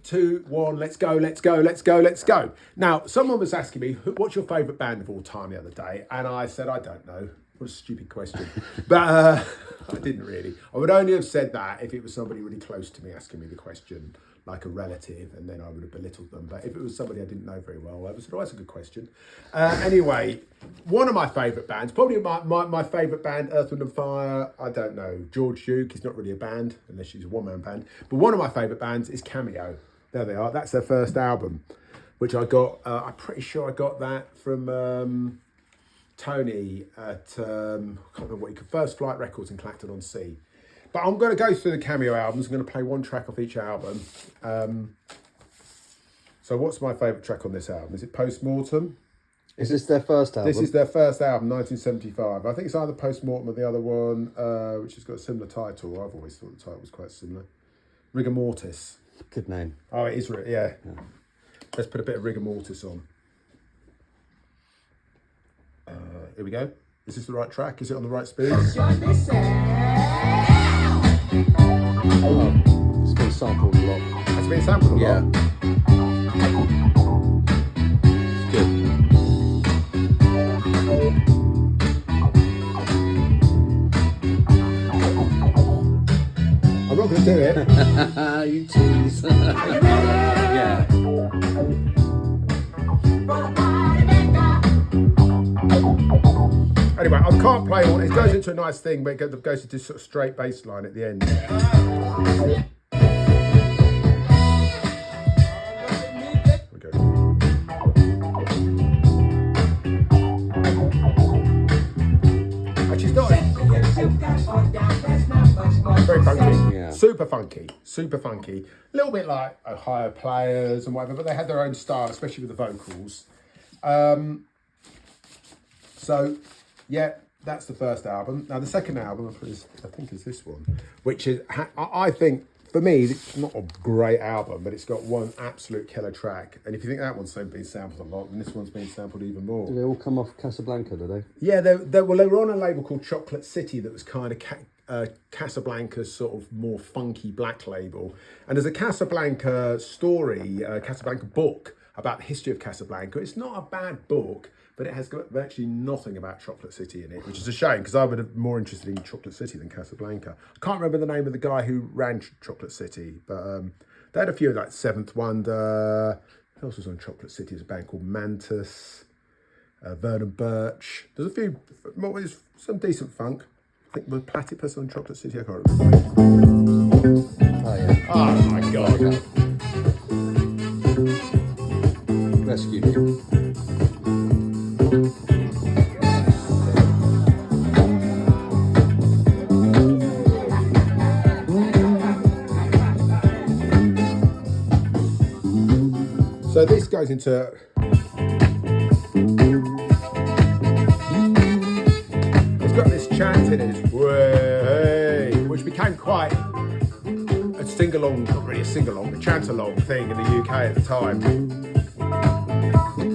2, 1, let's go, let's go, let's go, let's go. Now, someone was asking me, what's your favourite band of all time the other day? And I said, I don't know. What a stupid question. But I didn't really. I would only have said that if it was somebody really close to me asking me the question, like a relative, and then I would have belittled them. But if it was somebody I didn't know very well, I would say, oh, that's a good question. Anyway, one of my favourite bands, probably my favourite band, Earth, Wind and Fire, I don't know, George Duke is not really a band, unless she's a one-man band. But one of my favourite bands is Cameo. There they are. That's their first album, which I got, I'm pretty sure I got that from Tony at, I can't remember what he could, First Flight Records in Clacton-on-Sea. But I'm going to go through the Cameo albums. I'm going to play one track off each album. So what's my favourite track on this album? Is it Postmortem? Is this their first album? This is their first album, 1975. I think it's either Postmortem or the other one, which has got a similar title. I've always thought the title was quite similar. Rigor Mortis. Good name. Oh, it is, yeah. Let's put a bit of Rigor Mortis on. Here we go. Is this the right track? Is it on the right speed? Oh, it's been sampled a lot. It's been sampled a lot? Yeah. It's good. I'm not going to do it. You tease. Yeah. Anyway, I can't play all. It goes into a nice thing, but it goes into sort of straight bass line at the end. Okay. Actually, it's not. Very funky. Yeah. Super funky. Super funky. A little bit like Ohio Players and whatever, but they had their own style, especially with the vocals. So, yeah, that's the first album. Now, the second album, I think, is this one, which is, I think, for me, it's not a great album, but it's got one absolute killer track. And if you think that one's been sampled a lot, then this one's been sampled even more. Did they all come off Casablanca, did they? Yeah, they were on a label called Chocolate City that was kind of Casablanca's sort of more funky black label. And there's a Casablanca story, Casablanca book about the history of Casablanca. It's not a bad book, but it has got virtually nothing about Chocolate City in it, which is a shame, because I would have been more interested in Chocolate City than Casablanca. I can't remember the name of the guy who ran Chocolate City, but they had a few, like Seventh Wonder. Who else was on Chocolate City? There's a band called Mantis, Vernon Birch. There's a few, there's some decent funk. I think with Platypus on Chocolate City, I can't remember. Oh, yeah. Oh, my God. Rescue me. So this goes into... It's got this chant in it, way, which became quite a sing-along, not really a sing-along, a chant-along thing in the UK at the time.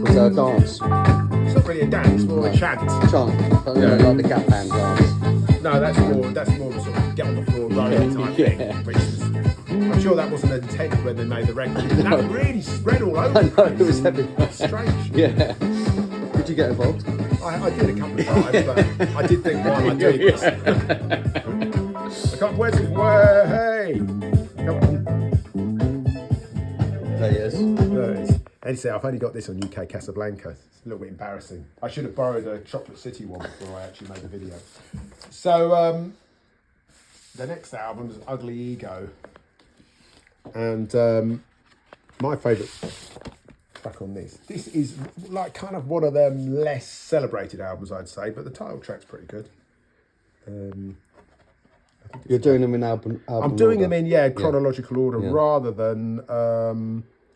Was there a dance? It's not really a dance, it's more a chant. Chant, but like the Gap Band dance. No, that's more of a sort of get on the floor rolling type thing, which is... I'm sure that wasn't intended when they made the record. No. That really spread all over. I know, it was everywhere. Strange. Yeah. Did you get involved? I did a couple of times, but I did think, why am I doing this? I can't, where's it? Hey! Come on. There he is. There it is. And say, I've only got this on UK Casablanca. It's a little bit embarrassing. I should have borrowed a Chocolate City one before I actually made the video. So, the next album is Ugly Ego. And my favourite track on this is like kind of one of them less celebrated albums, I'd say, but the title track's pretty good. You're doing them in album I'm doing order. them in chronological order rather than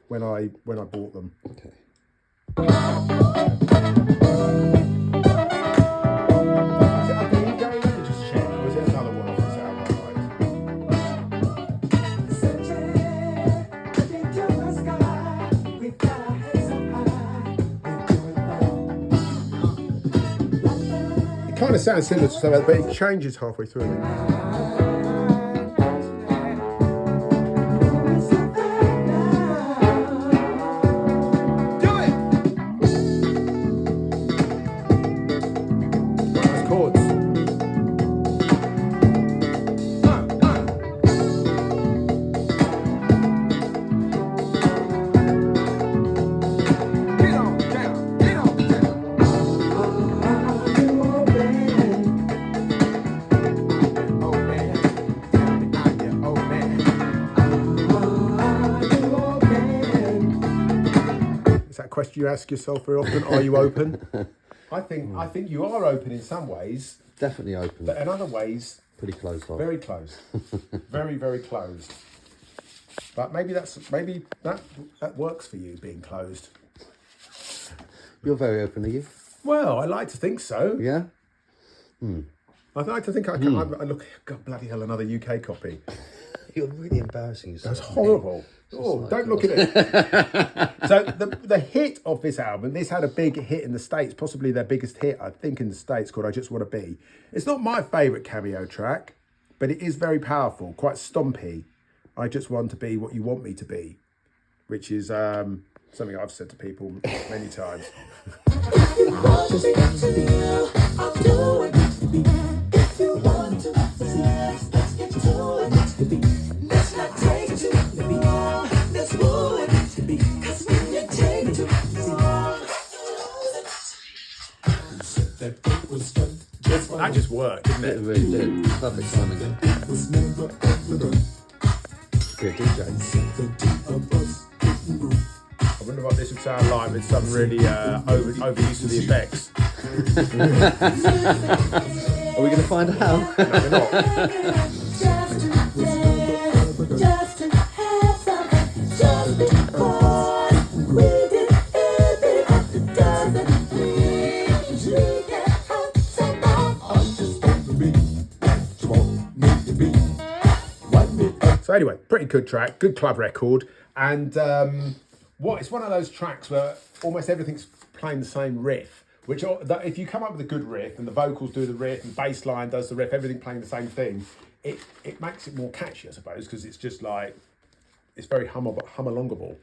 when I bought them. Okay. Is it Ugly Ego? Let me just check. Or is it another one off this album? It kind of sounds similar to something, but it changes halfway through. a question you ask yourself very often? Are you open? I think you are open in some ways, Definitely open. but in other ways, Pretty closed off. very closed. Very, very closed. But maybe that works for you, being closed. You're very open, are you? Well, I like to think so. Yeah? I like to think I can. I look, God, bloody hell, another UK copy. You're really embarrassing yourself. That's horrible. Oh, don't look at it. So the hit of this album, this had a big hit in the States, possibly their biggest hit, I think, in the States, called I Just Want to Be. It's not my favourite Cameo track, but it is very powerful, quite stompy. I just want to be what you want me to be, which is something I've said to people many times. That just worked, didn't It it? really did. Perfect timing. Good DJ. I wonder what this would sound like with some really overuse of the effects. Are we going to find out? No, we're not. So anyway, pretty good track, good club record, and it's one of those tracks where almost everything's playing the same riff. Which if you come up with a good riff and the vocals do the riff and the bass line does the riff, everything playing the same thing, it makes it more catchy, I suppose, because it's just like it's very hum-alongable.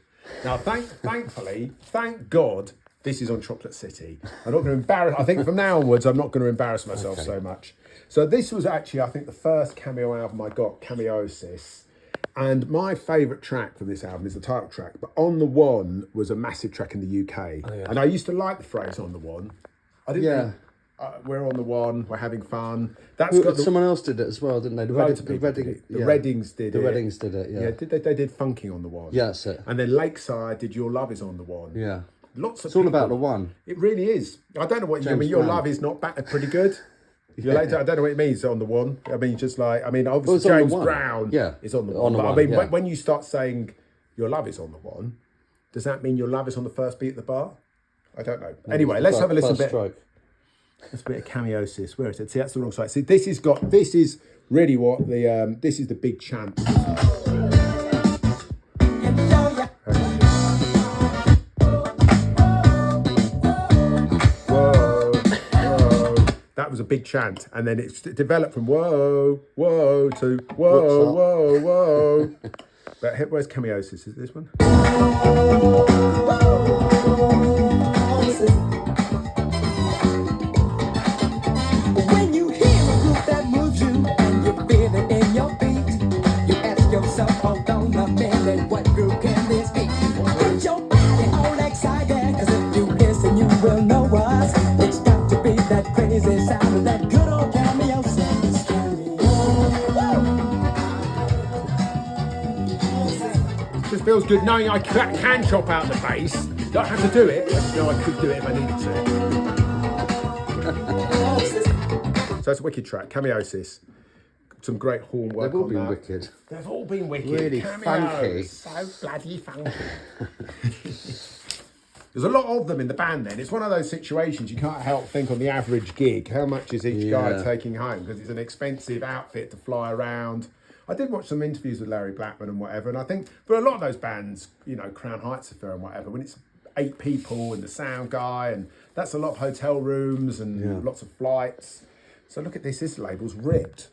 Now, thankfully, thank God, this is on Chocolate City. I'm not going to embarrass. I think from now onwards, I'm not going to embarrass myself so much. So this was actually, I think, the first Cameo album I got, Cameosis. And my favourite track from this album is the title track. But On The One was a massive track in the UK. Oh, yeah. And I used to like the phrase On The One. I didn't think, we're on the one, we're having fun. Someone else did it as well, didn't they? The Reddings did it. The Reddings did it, yeah. They did Funking on the One. Yeah, that's it. And then Lakeside did Your Love Is on the One. Yeah. It's all about the one. It really is. I don't know what you mean. Your love is not pretty good. I don't know what it means on the one. I mean, obviously James Brown is on the one. But I mean, when you start saying your love is on the one, does that mean your love is on the first beat at the bar? I don't know. Anyway, let's have a listen bit. Let's put a Cameosis. Where is it? See, that's the wrong side. See, this is really what this is the big chant. That was a big chant, and then it developed from whoa, whoa to whoa, whoa, whoa. But where's Cameosis? Is it this one? When you hear a group that moves you and you feel it in your feet, you ask yourself, hold on a minute, what group can this be? Get your body all excited, cause if you listen, you will know us. It's got to be that crazy sound of that good old Cameosis. Just feels good knowing I can chop out the bass. Don't have to do it. I just know I could do it if I needed to. So it's a wicked track, Cameosis. Some great horn work on that. They've all been wicked. They've all been wicked. Really Cameo. funky. So bloody funky. There's a lot of them in the band then. It's one of those situations you can't help think on the average gig, how much is each guy taking home? Because it's an expensive outfit to fly around. I did watch some interviews with Larry Blackman and whatever, and I think for a lot of those bands, Crown Heights Affair and whatever, when it's 8 people and the sound guy, and that's a lot of hotel rooms and lots of flights. So look at this label's ripped.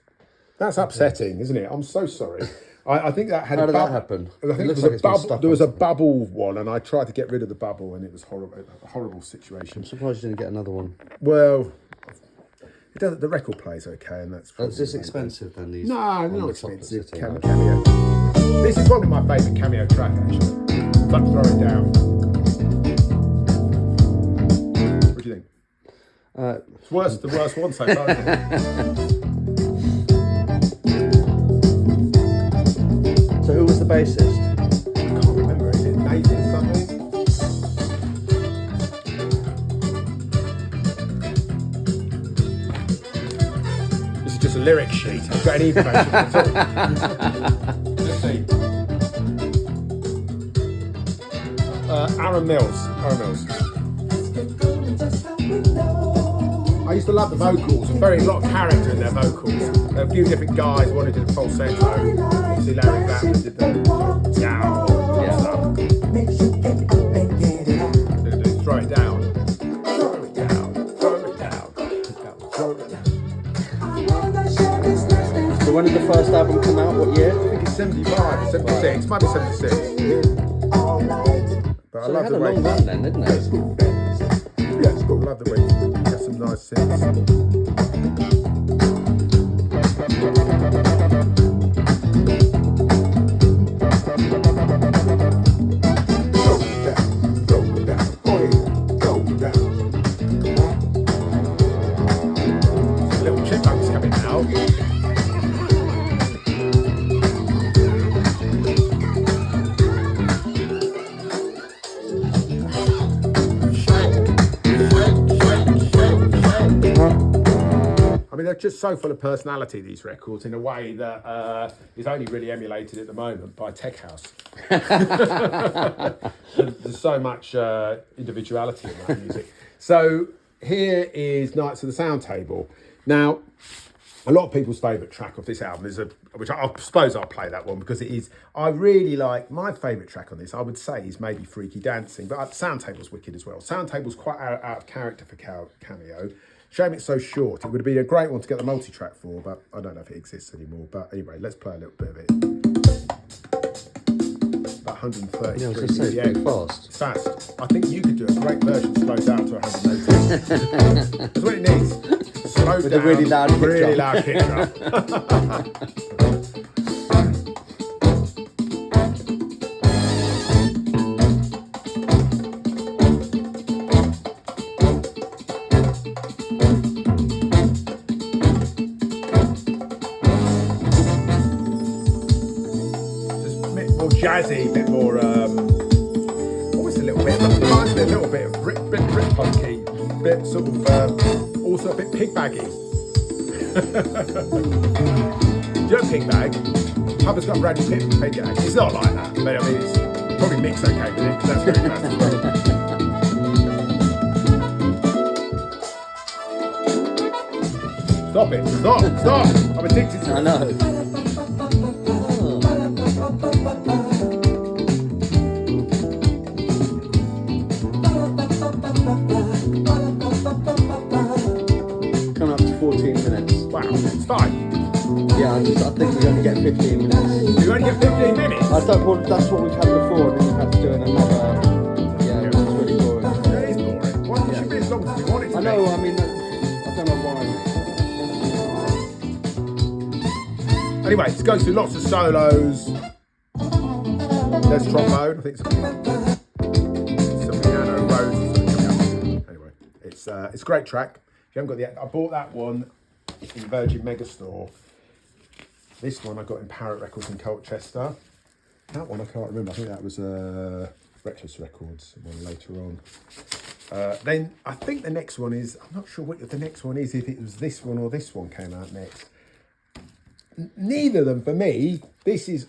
That's upsetting, isn't it? I'm so sorry. I think that had How did that happen? I think there was a bubble one, and I tried to get rid of the bubble, and it was horrible, a horrible situation. I'm surprised you didn't get another one. Well, it doesn't. The record plays okay, and that's. Is this expensive then? These? No, not expensive. Cameo. This is probably my favourite Cameo track, actually. But throw it down. What do you think? It's the worst one so far, isn't it? So who was the bassist? I can't remember. Is it Nathan something? lyric sheet. I've got any information at all. Let's see. Aaron Mills. I used to love the vocals. A lot of character in their vocals. A few different guys. One who did the falsetto. Obviously Larry Batman did the yow stuff. Throw it down. Throw it down. Throw it down. Throw it down. So when did the first album come out? What year? I think it's 75, 76. Might be 76. But I So it love had the a way. long run then, didn't it? Yeah, it's cool. I love the way. Got some nice synths. Little chipmunks coming out. I mean, they're just so full of personality, these records, in a way that is only really emulated at the moment by Tech House. There's so much individuality in that music. So here is Knights of the Sound Table. Now, a lot of people's favourite track of this album is which I suppose I'll play that one because it is. I really like my favourite track on this. I would say is maybe Freaky Dancing, but Sound Table's wicked as well. Sound Table's quite out of character for Cameo. Shame it's so short. It would have been a great one to get the multi-track for, but I don't know if it exists anymore. But anyway, let's play a little bit of it. About 133 Yeah, I was going to say, it's pretty fast. It's fast. I think you could do a great version slowed down to 180. That's what it needs. Slowed With down. a really loud kick Really drum. loud kick drum. Jazzy, a bit more, almost a little bit, reminds me a little bit of Brit punky, bit sort of, also a bit pig baggy. Do you know Pig Bag? Hubba's got Bradley Pitt Pig Bag. It's not like that, but I mean, it's probably mixed okay with it, because that's very fast as well. Stop it, stop! I'm addicted to it. I know. Coming up to 14 minutes. Wow, it's fine. Yeah, I think we only get 15 minutes. You only get 15 minutes? I don't want, that's what we've had before, and then we've had to do another. Yeah, it's really boring. It is boring. Why it should be as long as we want it to I know, I mean, I don't know why. Anyway, it goes through lots of solos. There's trombone. I think some piano, Rose. Anyway, it's a great track. If you haven't got the, I bought that one in Virgin Megastore. This one I got in Parrot Records in Colchester. That one I can't remember. I think that was Reckless Records, one later on. Then I think the next one is, I'm not sure what the next one is, if it was this one or this one came out next. Neither of them for me. This is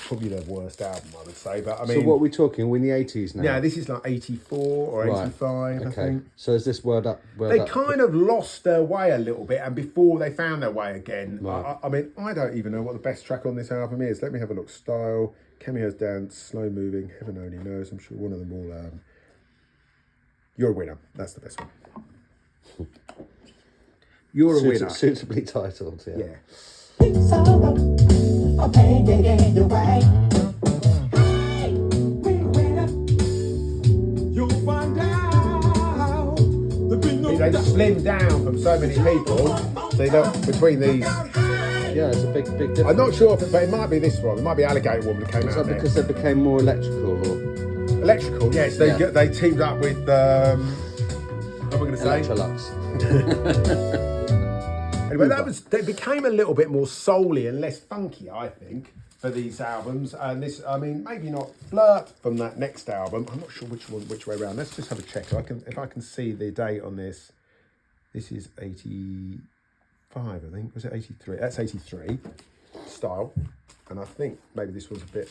probably their worst album, I would say. But I mean, So what are we talking? We're in the 80s now? yeah, this is like 84 or 85, I think. So is this word up? They kind of lost their way a little bit, and before they found their way again. Right. I mean, I don't even know what the best track on this album is. Let me have a look. Style, Cameo's Dance, Slow Moving, Heaven Only Knows. I'm sure one of them all. You're a Winner. That's the best one. You're a Winner. Suitably titled, yeah. Yeah. They slimmed down from so many people. So you know, between these, Yeah, it's a big difference. I'm not sure, but it might be this one. It might be Alligator Woman that came Is out that next. because they became more electrical, or Electrical, yes. They teamed up with. What am I going to say? Electrolux? Anyway, they became a little bit more soul-y and less funky, I think, for these albums. And this, I mean, maybe not Flirt from that next album. I'm not sure which way around. Let's just have a check. If I can see the date on this. This is 80. I think. Was it 83? That's 83 style. And I think maybe this was a bit...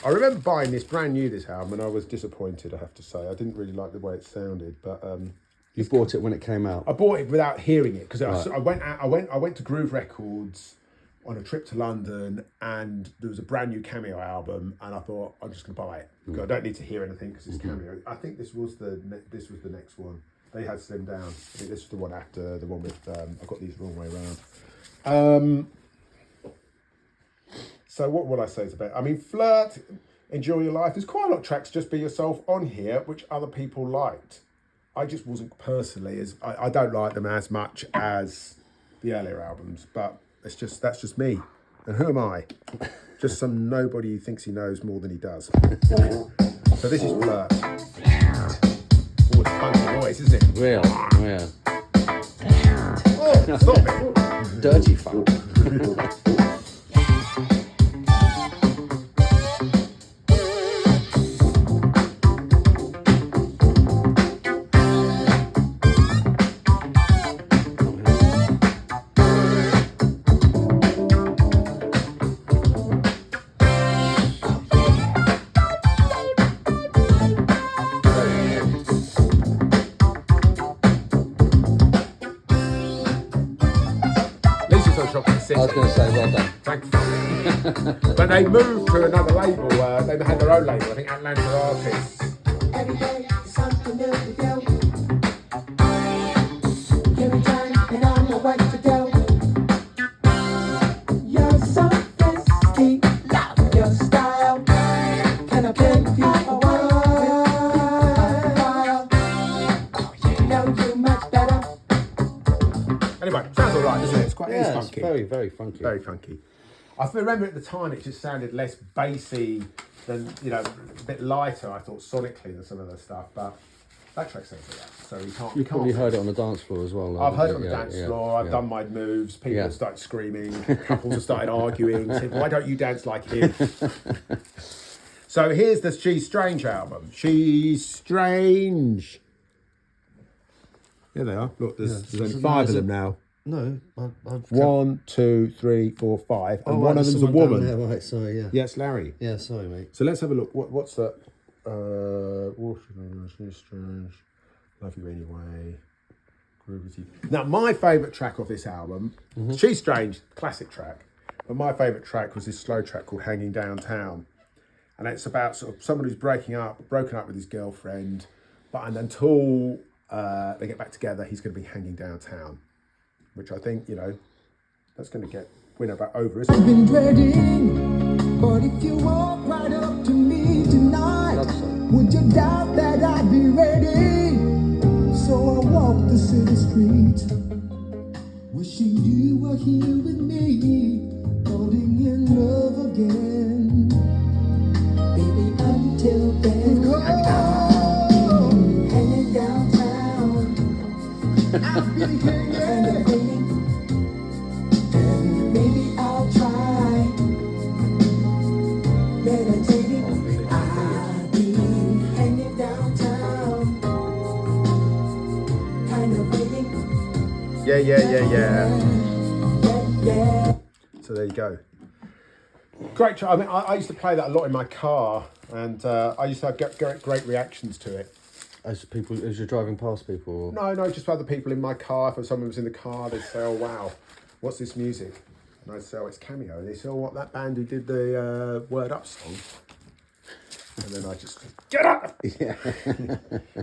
I remember buying this brand new, this album, and I was disappointed, I have to say. I didn't really like the way it sounded, but... You bought it when it came out? I bought it without hearing it, because I went to Groove Records on a trip to London, and there was a brand new Cameo album, and I thought, I'm just going to buy it. Because I don't need to hear anything, because it's Cameo. I think this was the next one. They had Slim Down. I think this was the one after the one with... I've got these the wrong way around. So what would I say to that? I mean, Flirt, Enjoy Your Life. There's quite a lot of tracks, Just Be Yourself, on here, which other people liked. I just wasn't personally I don't like them as much as the earlier albums, but that's just me. And who am I? Just some nobody who thinks he knows more than he does. So this is Flirt. Oh, it's funky voice, isn't it? Real, yeah. Oh, stop it. Dirty funk. I was going to say, well done. Thank you. But they moved to another label. They had their own label, I think Atlanta Artists. Every day is something new to do. Every time, and I know what to do. You're so festy, love your style. Can I beg you a while? Oh, you know you much better. Anyway, sounds all right, doesn't it? It's quite Yeah, funky. it's very, very funky. Very funky. I remember at the time it just sounded less bassy than, a bit lighter, I thought, sonically than some of the stuff, but that track sounds like that. So you can't... You probably heard it on the dance floor as well. I've heard it on the dance floor, I've done my moves, people have started screaming, couples have started arguing, saying, why don't you dance like him? So here's the She's Strange album. She's Strange. Here they are. Look, there's only 5 of them now. No, I've 1, 2, 3, 4, 5, and Oh, one right, of them's a someone down woman. there, right, sorry, yeah. Yeah, it's Larry. Yeah, sorry, mate. So let's have a look. What's that? Washington, She's Strange, Love You Anyway, Groovy. Now, my favourite track off this album, She's Strange, classic track, but my favourite track was this slow track called Hanging Downtown. And it's about sort of someone who's broken up with his girlfriend, and until they get back together, he's going to be hanging downtown. Which I think, that's going to win about over, isn't it? I've been dreading, but if you walk right up to me tonight, would you doubt that I'd be ready? So I walk the city streets, wishing you were here with me, falling in love again. Baby, until then, hanging downtown. I'll be hanging. Maybe I'll try meditating. I'll be hanging downtown, kind of waiting. Yeah. Yeah. So there you go. Great track. I mean, I used to play that a lot in my car, and I used to have great reactions to it. As you're driving past people? Or... No, just other people in my car. If someone was in the car, they'd say, oh, wow, what's this music? And I'd say, oh, it's Cameo. And they say, oh, what, that band who did the Word Up song? And then I just, get up! Yeah.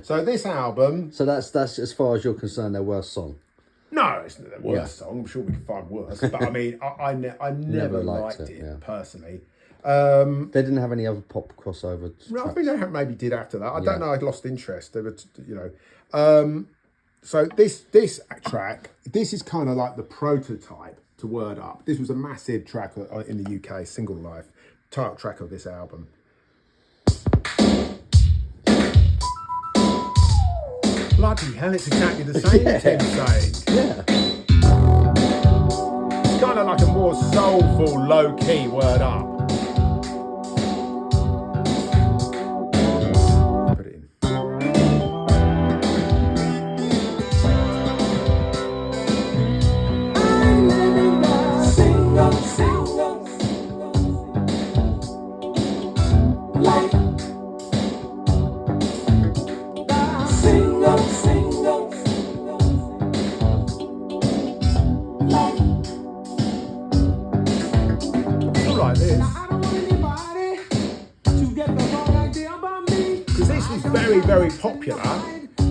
So this album... So that's as far as you're concerned, their worst song? No, it's not the worst song. I'm sure we can find worse. But I mean, I never liked it personally. They didn't have any other pop crossover No, I think they maybe did after that. I don't know. I'd lost interest. They were, So this track, this is kind of like the prototype to Word Up. This was a massive track in the UK, Single Life, title track of this album. Bloody hell, it's exactly the same, Tim's saying. Yeah. It's kind of like a more soulful, low-key Word Up. Put it in. I because this was very, very popular,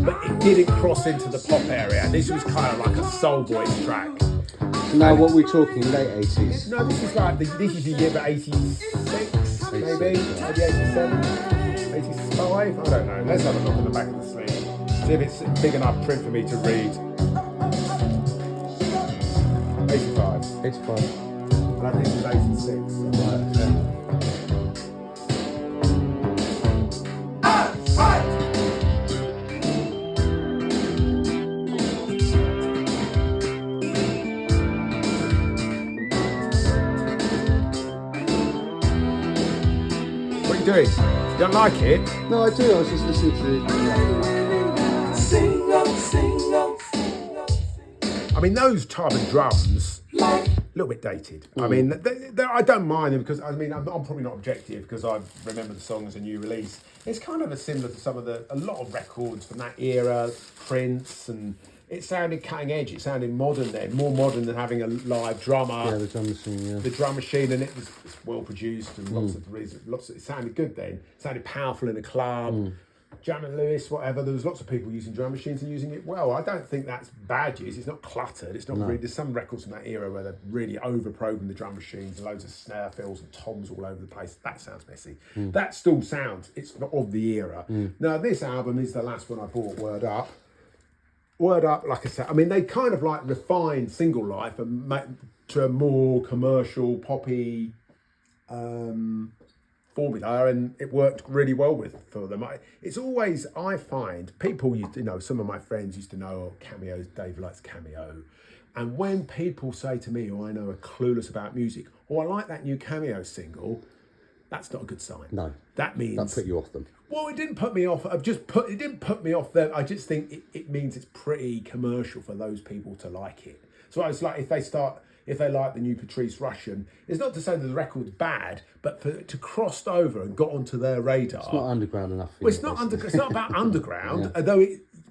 but it didn't cross into the pop area. This was kind of like a soul boys track. So now what we're talking, late 80s? No, this is like, this is the year of 86, maybe 87, 85, I don't know. Let's have a look at the back of the sleeve. See if it's big enough print for me to read. 85. 85. And I think it was 86. Right, okay. What are you doing? You don't like it? No, I do. I was just listening to I mean, those type of drums, a little bit dated. I mean, I don't mind them because, I mean, I'm probably not objective because I remember the song as a new release. It's kind of similar to a lot of records from that era, Prince, and it sounded cutting edge. It sounded modern then, more modern than having a live drummer. the drum machine, yeah. The drum machine, and it's well produced and lots of reasons. It sounded good then. It sounded powerful in a club. Jam and Lewis, whatever. There was lots of people using drum machines and using it well. I don't think that's bad use. It's not cluttered. It's not really. There's some records from that era where they've really over-programmed the drum machines and loads of snare fills and toms all over the place. That sounds messy. That still sounds. It's not of the era. Now this album is the last one I bought. Word Up. Word Up, like I said, I mean, they kind of like refined Single Life and to a more commercial, poppy formula, and it worked really well for them. It's always, I find, people used to know, some of my friends used to know, oh, Cameo's, Dave likes Cameo. And when people say to me, oh, I know, are clueless about music, oh, I like that new Cameo single, that's not a good sign. No. That means... That put you off them. Well, it didn't put me off. It didn't put me off them. I just think it means it's pretty commercial for those people to like it. So it's like if they like the new Patrice Rushen, it's not to say that the record's bad, but for it to crossed over and got onto their radar. It's not underground enough. Well, it's not about underground, although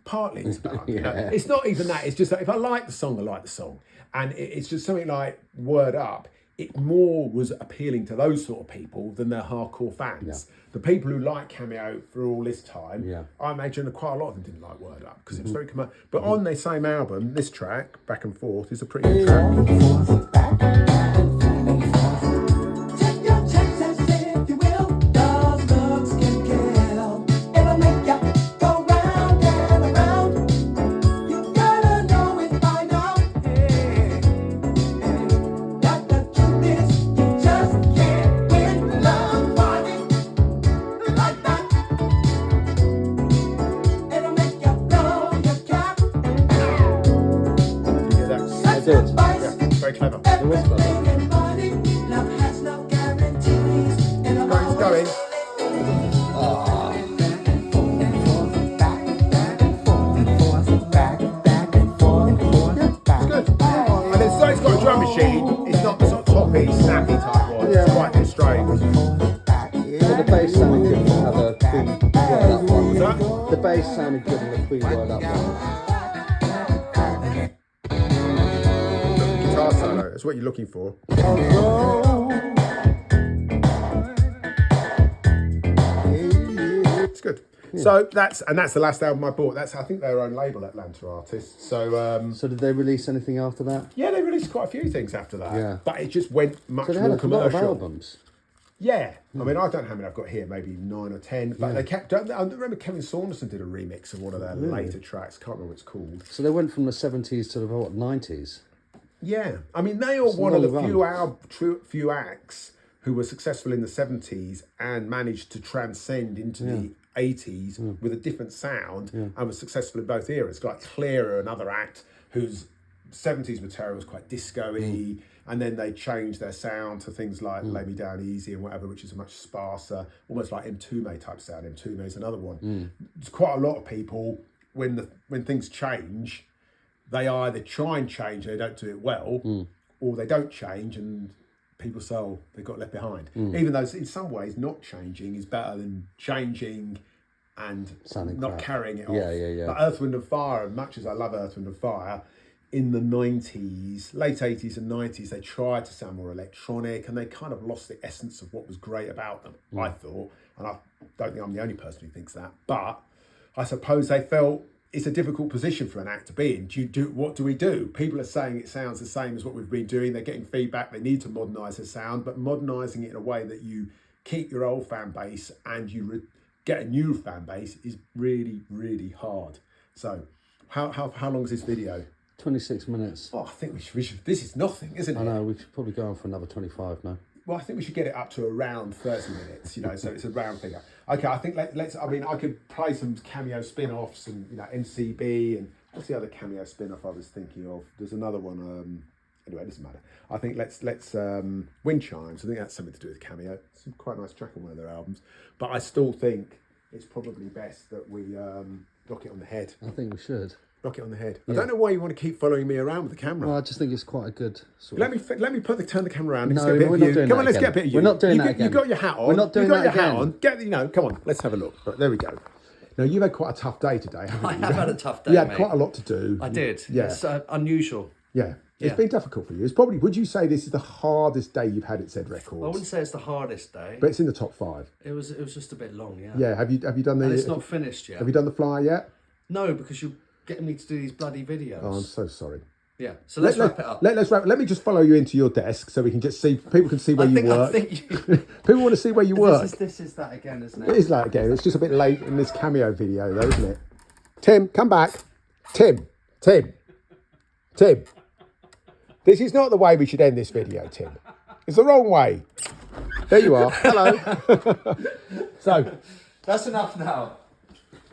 partly it's about. It's not even that. It's just that if I like the song, I like the song, and it's just something like Word Up. It more was appealing to those sort of people than their hardcore fans. Yeah. The people who like Cameo for all this time, Yeah. I imagine that quite a lot of them didn't like Word Up because it was very commercial. But on the same album, this track, Back and Forth, is a pretty good track. I did. Yeah, very clever. It was clever. It's going. It's good. And it's got a drum machine. It's not the sort of toppy, snappy type one. It's quite constrained. But the bass sounded good for how the pre-word up one. What's that? The bass sounded good in the pre-word up one. Guitar solo. That's what you're looking for. It's good. Yeah. So that's the last album I bought. I think their own label, Atlanta Artists. So So did they release anything after that? yeah, they released quite a few things after that. Yeah. But it just went much So they had more a lot of commercial. albums. Yeah, I mean, I don't know how many I've got here, maybe 9 or 10, but they kept. I remember Kevin Saunderson did a remix of one of their later tracks. Can't remember what it's called. So they went from the 70s to the 90s. Yeah, I mean, they are It's one of the another few acts who were successful in the 70s and managed to transcend into the 80s with a different sound and was successful in both eras. Like Clearer, another act whose 70s material was quite disco-y, and then they changed their sound to things like Lay Me Down Easy and whatever, which is a much sparser, almost like Mtume type sound. Mtume is another one. There's quite a lot of people, when things change, they either try and change and they don't do it well, or they don't change and people say, oh, they got left behind. Even though in some ways not changing is better than changing and Sounding not crap. carrying it off. Yeah. But Earth, Wind and Fire, and much as I love Earth, Wind and Fire, in the 90s, late 80s and 90s, they tried to sound more electronic and they kind of lost the essence of what was great about them, I thought. and I don't think I'm the only person who thinks that, but I suppose they felt it's a difficult position for an act to be in. What do we do? People are saying it sounds the same as what we've been doing. They're getting feedback. They need to modernise the sound, but modernising it in a way that you keep your old fan base and you get a new fan base is really, really hard. So how long is this video? 26 minutes. Oh, I think we should. This is nothing, isn't it? I know, we should probably go on for another 25 now. Well, I think we should get it up to around 30 minutes, so it's a round figure. Okay, I think let's, I could play some Cameo spin-offs and, NCB and what's the other Cameo spin-off I was thinking of? There's another one, anyway, it doesn't matter. I think let's Wind Chimes. I think that's something to do with Cameo. It's a quite nice track on one of their albums. But I still think it's probably best that we rock it on the head. I think we should. Rock it on the head. Yeah. I don't know why you want to keep following me around with the camera. Well, I just think it's quite a good sort Let me turn the camera around. No, Let's get a bit we're of not you. doing Come that on, let's again. get a bit of you. We're not doing that again. You got your hat on. We're not doing you got that your again. hat on. Come on, let's have a look. Right, there we go. Now, you've had quite a tough day today, haven't you? I have had a tough day, You had mate. quite a lot to do. I did. Yeah. It's unusual. Yeah. It's Yeah. been difficult for you. It's probably, would you say this is the hardest day you've had at Zed Records? I wouldn't say it's the hardest day. But it's in the top 5. It was just a bit long, yeah. Yeah, have you done the... And it's not finished yet. Have you done the flyer yet? No, because you're getting me to do these bloody videos. Oh, I'm so sorry. Yeah. So let's wrap it up. Let's wrap. Let me just follow you into your desk so we can just see, people can see where you work. I think you... People want to see where you work. This is that again, isn't It it? is like again. It's just a bit late in this Cameo video, though, isn't it? Tim, come back. Tim. This is not the way we should end this video, Tim. It's the wrong way. There you are. Hello. So, That's enough now.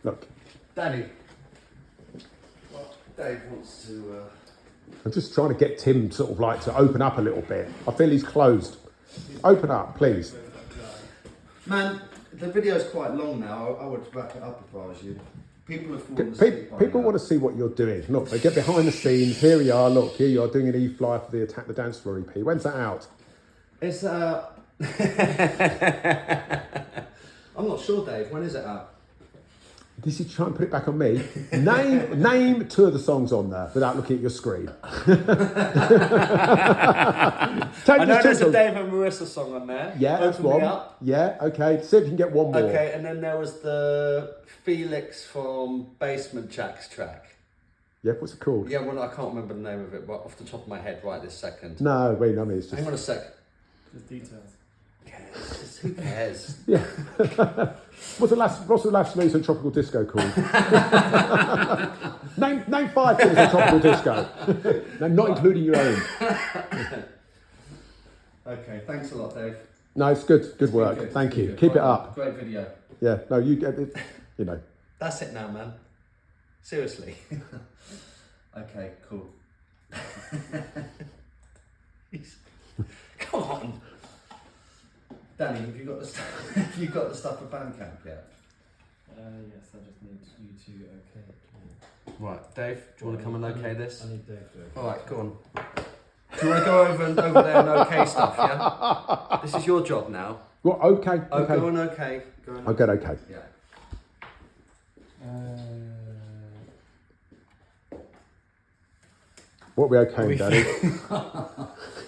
look, Danny. Dave wants to... I'm just trying to get Tim sort of like to open up a little bit. I feel he's closed. Open up, please. Man, the video's quite long now. I would wrap it up if I was you. People have fallen asleep. People want to see what you're doing. Look, they get behind the scenes. Here we are. Look, here you are doing an E-fly for the Attack the Dance Floor EP. When's that out? It's I'm not sure, Dave. When is it out? This is trying to put it back on me. Name 2 of the songs on there without looking at your screen. I know there's a Dave and Marissa song on there. Yeah, that's Open one. Me Up. Yeah, okay. See if you can get one more. Okay, and then there was the Felix from Basement Jack's track. Yeah, what's it called? Yeah, well, I can't remember the name of it, but off the top of my head right this second. No, wait, no, it's just... Hang on a sec. Just details. Who cares? Yeah. What's the last recent tropical disco called? name 5 things on tropical disco. No, not including your own. Okay, thanks a lot, Dave. No, it's good. Good work. Good, Thank you. good. Keep it Well up. done. Great video. Yeah. No, you get it. You know. That's it now, man. Seriously. Okay, cool. Come on. Danny, have you got the stuff? Have you got the stuff for Bandcamp yet? Yes, I just need you to okay it. Right, Dave, do you want to come and okay this? I need Dave to okay. All right, go on. Do you want to go over there and okay stuff? Yeah. This is your job now. Well, okay. Oh, Okay. go on, okay. Go on. I'll get okay. Yeah. What are we okay, Daddy?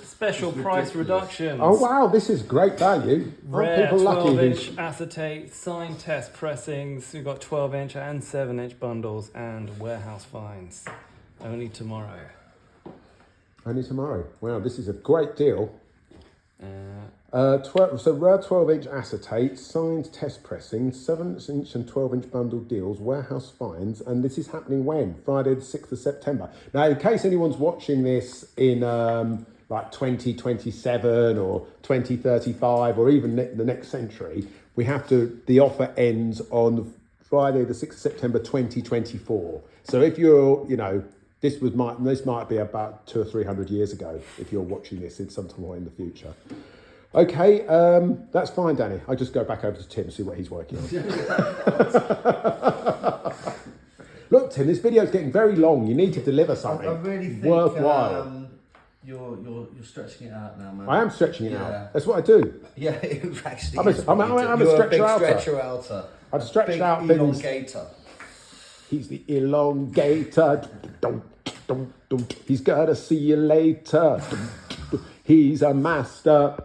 Special price reductions. Oh wow, this is great value. Aren't Rare people lucky? 12-inch acetate, signed test pressings. We've got 12-inch and 7-inch bundles and warehouse finds. Only tomorrow. Only tomorrow. Wow, this is a great deal. Uh, So rare 12-inch acetate, signed test pressing, 7-inch and 12-inch bundle deals, warehouse finds, and this is happening when? Friday the 6th of September. Now, in case anyone's watching this in like 2027 or 2035 or even the next century, the offer ends on Friday the 6th of September 2024. So if you're, this might be about 200 or 300 years ago if you're watching this in some time in the future. Okay, that's fine, Danny. I'll just go back over to Tim and see what he's working on. Look, Tim, this video's getting very long. You need to deliver something I really think worthwhile. You're stretching it out now, man. I am stretching it Yeah. out. That's what I do. Yeah, it actually I'm a- is I'm a- what you do. I'm a You're stretcher big outer. stretcher outer. I've stretched Big out things. elongator. He's the elongator. He's gotta see you later. He's a master.